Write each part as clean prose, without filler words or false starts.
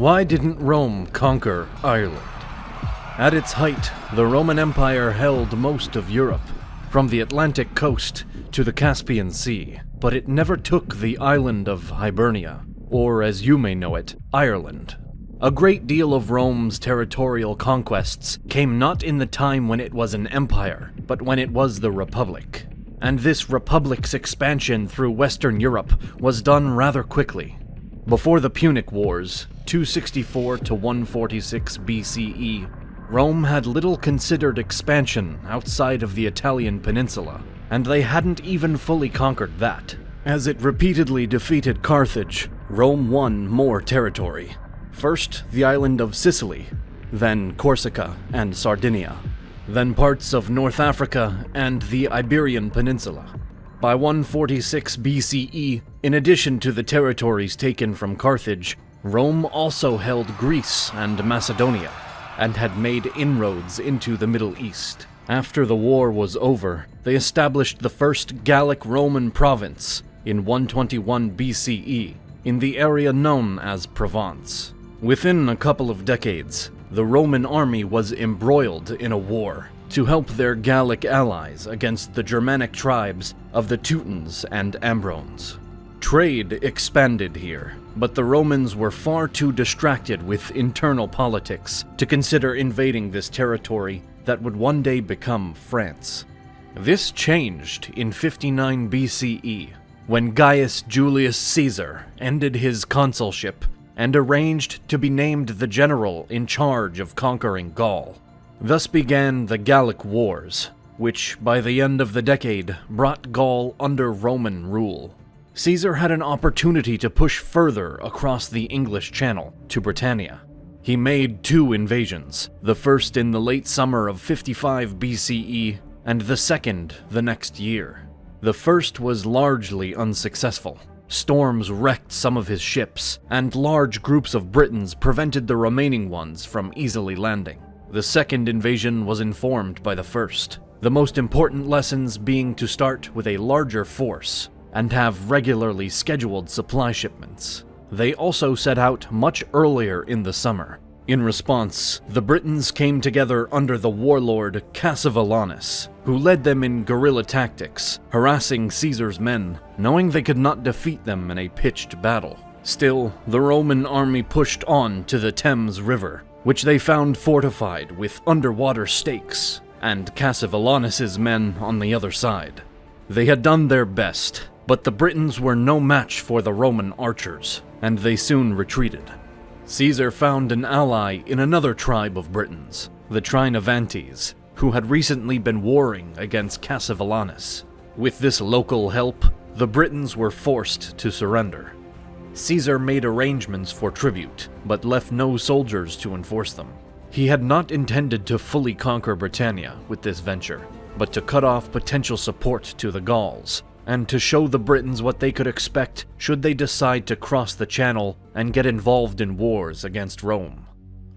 Why didn't Rome conquer Ireland? At its height, the Roman Empire held most of Europe, from the Atlantic coast to the Caspian Sea, but it never took the island of Hibernia, or as you may know it, Ireland. A great deal of Rome's territorial conquests came not in the time when it was an empire, but when it was the Republic. And this Republic's expansion through Western Europe was done rather quickly. Before the Punic Wars, 264 to 146 BCE, Rome had little considered expansion outside of the Italian peninsula, and they hadn't even fully conquered that. As it repeatedly defeated Carthage, Rome won more territory. First, the island of Sicily, then Corsica and Sardinia, then parts of North Africa and the Iberian Peninsula. By 146 BCE, in addition to the territories taken from Carthage, Rome also held Greece and Macedonia, and had made inroads into the Middle East. After the war was over, they established the first Gallic Roman province in 121 BCE, in the area known as Provence. Within a couple of decades, the Roman army was embroiled in a war to help their Gallic allies against the Germanic tribes of the Teutons and Ambrones. Trade expanded here, but the Romans were far too distracted with internal politics to consider invading this territory that would one day become France. This changed in 59 BCE, when Gaius Julius Caesar ended his consulship and arranged to be named the general in charge of conquering Gaul. Thus began the Gallic Wars, which by the end of the decade brought Gaul under Roman rule. Caesar had an opportunity to push further across the English Channel to Britannia. He made two invasions, the first in the late summer of 55 BCE, and the second the next year. The first was largely unsuccessful. Storms wrecked some of his ships, and large groups of Britons prevented the remaining ones from easily landing. The second invasion was informed by the first, the most important lessons being to start with a larger force and have regularly scheduled supply shipments. They also set out much earlier in the summer. In response, the Britons came together under the warlord Cassivellaunus, who led them in guerrilla tactics, harassing Caesar's men, knowing they could not defeat them in a pitched battle. Still, the Roman army pushed on to the Thames River, which they found fortified with underwater stakes, and Cassivellaunus's men on the other side. They had done their best, but the Britons were no match for the Roman archers, and they soon retreated. Caesar found an ally in another tribe of Britons, the Trinovantes, who had recently been warring against Cassivellaunus. With this local help, the Britons were forced to surrender. Caesar made arrangements for tribute, but left no soldiers to enforce them. He had not intended to fully conquer Britannia with this venture, but to cut off potential support to the Gauls, and to show the Britons what they could expect should they decide to cross the Channel and get involved in wars against Rome.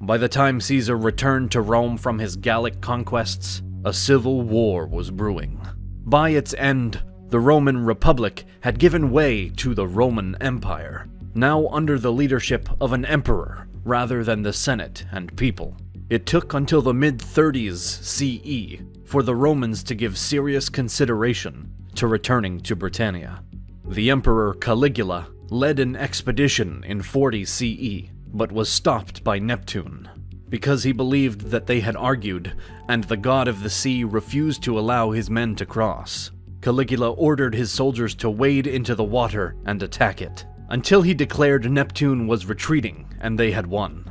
By the time Caesar returned to Rome from his Gallic conquests, a civil war was brewing. By its end, the Roman Republic had given way to the Roman Empire, now under the leadership of an emperor rather than the Senate and people. It took until the mid-30s CE for the Romans to give serious consideration to returning to Britannia. The Emperor Caligula led an expedition in 40 CE, but was stopped by Neptune, because he believed that they had argued, and the god of the sea refused to allow his men to cross. Caligula ordered his soldiers to wade into the water and attack it, until he declared Neptune was retreating and they had won.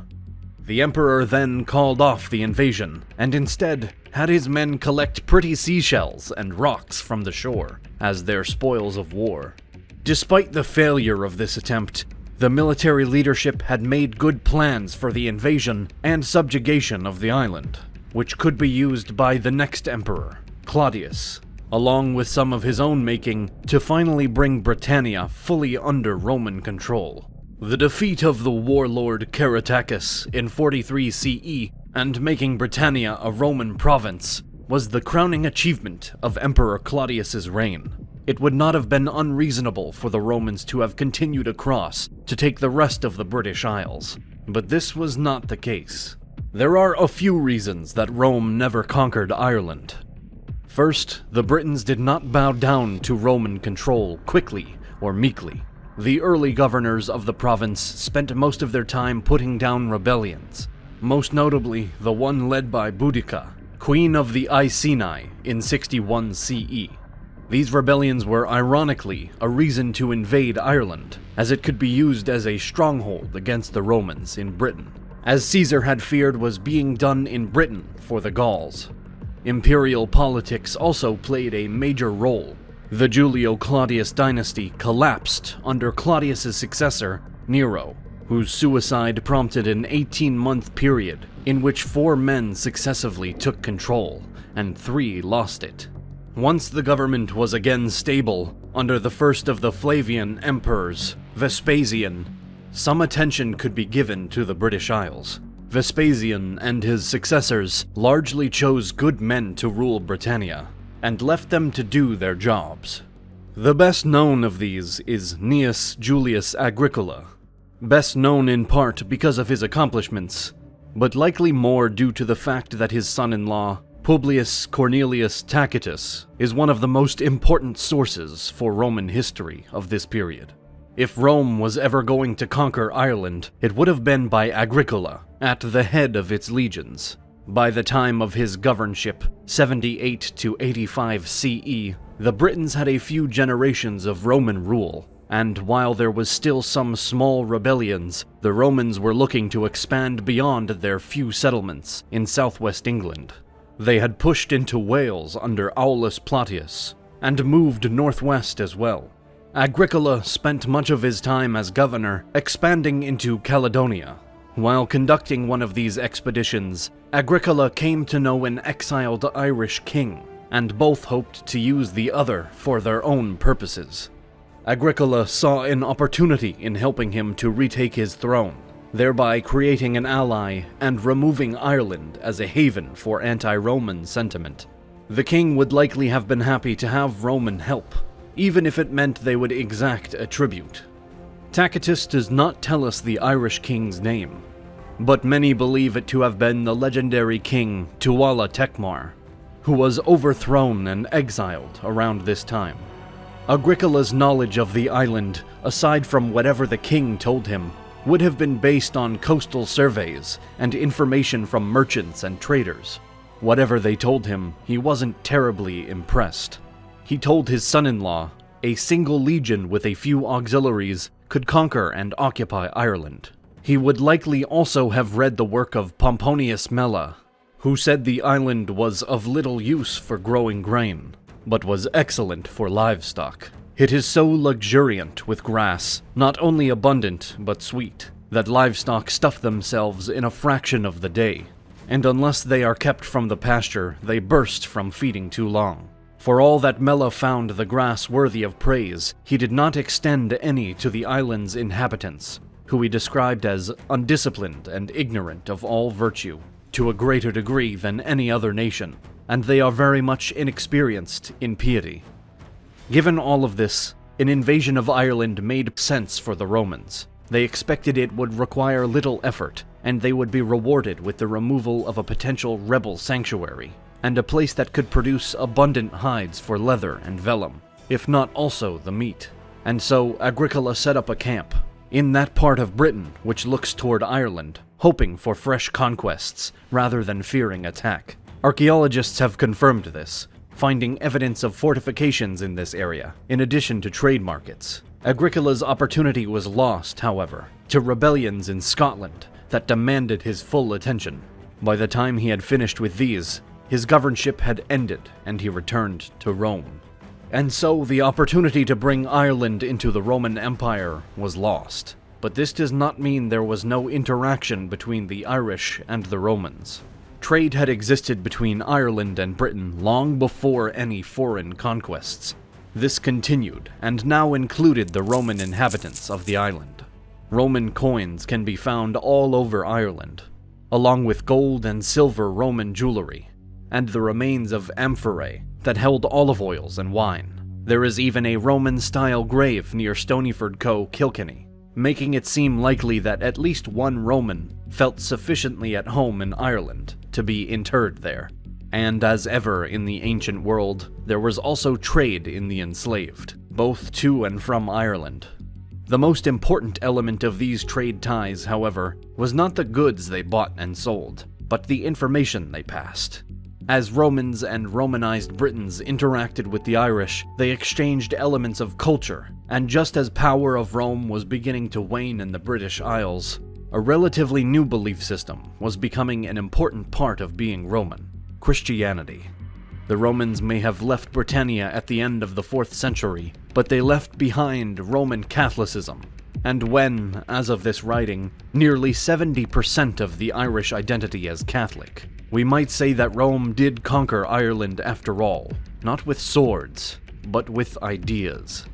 The emperor then called off the invasion, and instead had his men collect pretty seashells and rocks from the shore as their spoils of war. Despite the failure of this attempt, the military leadership had made good plans for the invasion and subjugation of the island, which could be used by the next emperor, Claudius, along with some of his own making, to finally bring Britannia fully under Roman control. The defeat of the warlord Caratacus in 43 CE and making Britannia a Roman province was the crowning achievement of Emperor Claudius's reign. It would not have been unreasonable for the Romans to have continued across to take the rest of the British Isles. But this was not the case. There are a few reasons that Rome never conquered Ireland. First, the Britons did not bow down to Roman control quickly or meekly. The early governors of the province spent most of their time putting down rebellions, most notably the one led by Boudicca, queen of the Iceni in 61 CE. These rebellions were ironically a reason to invade Ireland, as it could be used as a stronghold against the Romans in Britain, as Caesar had feared was being done in Britain for the Gauls. Imperial politics also played a major role. The Julio-Claudius dynasty collapsed under Claudius's successor, Nero, whose suicide prompted an 18-month period in which 4 men successively took control, and 3 lost it. Once the government was again stable, under the first of the Flavian emperors, Vespasian, some attention could be given to the British Isles. Vespasian and his successors largely chose good men to rule Britannia, and left them to do their jobs. The best known of these is Gnaeus Julius Agricola, best known in part because of his accomplishments, but likely more due to the fact that his son-in-law, Publius Cornelius Tacitus, is one of the most important sources for Roman history of this period. If Rome was ever going to conquer Ireland, it would have been by Agricola, at the head of its legions. By the time of his governorship, 78 to 85 CE, the Britons had a few generations of Roman rule, and while there was still some small rebellions, the Romans were looking to expand beyond their few settlements in southwest England. They had pushed into Wales under Aulus Plautius, and moved northwest as well. Agricola spent much of his time as governor expanding into Caledonia. While conducting one of these expeditions, Agricola came to know an exiled Irish king, and both hoped to use the other for their own purposes. Agricola saw an opportunity in helping him to retake his throne, thereby creating an ally and removing Ireland as a haven for anti-Roman sentiment. The king would likely have been happy to have Roman help, even if it meant they would exact a tribute. Tacitus does not tell us the Irish king's name, but many believe it to have been the legendary king Tuatha Tecmar, who was overthrown and exiled around this time. Agricola's knowledge of the island, aside from whatever the king told him, would have been based on coastal surveys and information from merchants and traders. Whatever they told him, he wasn't terribly impressed. He told his son-in-law, a single legion with a few auxiliaries could conquer and occupy Ireland. He would likely also have read the work of Pomponius Mela, who said the island was of little use for growing grain, but was excellent for livestock. It is so luxuriant with grass, not only abundant but sweet, that livestock stuff themselves in a fraction of the day, and unless they are kept from the pasture, they burst from feeding too long. For all that Mela found the grass worthy of praise, he did not extend any to the island's inhabitants, who he described as undisciplined and ignorant of all virtue, to a greater degree than any other nation, and they are very much inexperienced in piety. Given all of this, an invasion of Ireland made sense for the Romans. They expected it would require little effort, and they would be rewarded with the removal of a potential rebel sanctuary, and a place that could produce abundant hides for leather and vellum, if not also the meat. And so Agricola set up a camp in that part of Britain which looks toward Ireland, hoping for fresh conquests rather than fearing attack. Archaeologists have confirmed this, finding evidence of fortifications in this area, in addition to trade markets. Agricola's opportunity was lost, however, to rebellions in Scotland that demanded his full attention. By the time he had finished with these, his governorship had ended and he returned to Rome. And so the opportunity to bring Ireland into the Roman Empire was lost. But this does not mean there was no interaction between the Irish and the Romans. Trade had existed between Ireland and Britain long before any foreign conquests. This continued, and now included the Roman inhabitants of the island. Roman coins can be found all over Ireland, along with gold and silver Roman jewelry, and the remains of amphorae that held olive oils and wine. There is even a Roman-style grave near Stonyford Co, Kilkenny. making it seem likely that at least one Roman felt sufficiently at home in Ireland to be interred there. And as ever in the ancient world, there was also trade in the enslaved, both to and from Ireland. The most important element of these trade ties, however, was not the goods they bought and sold, but the information they passed. As Romans and Romanized Britons interacted with the Irish, they exchanged elements of culture, and just as power of Rome was beginning to wane in the British Isles, a relatively new belief system was becoming an important part of being Roman: Christianity. The Romans may have left Britannia at the end of the 4th century, but they left behind Roman Catholicism. And when, as of this writing, nearly 70% of the Irish identity as Catholic, we might say that Rome did conquer Ireland after all, not with swords, but with ideas.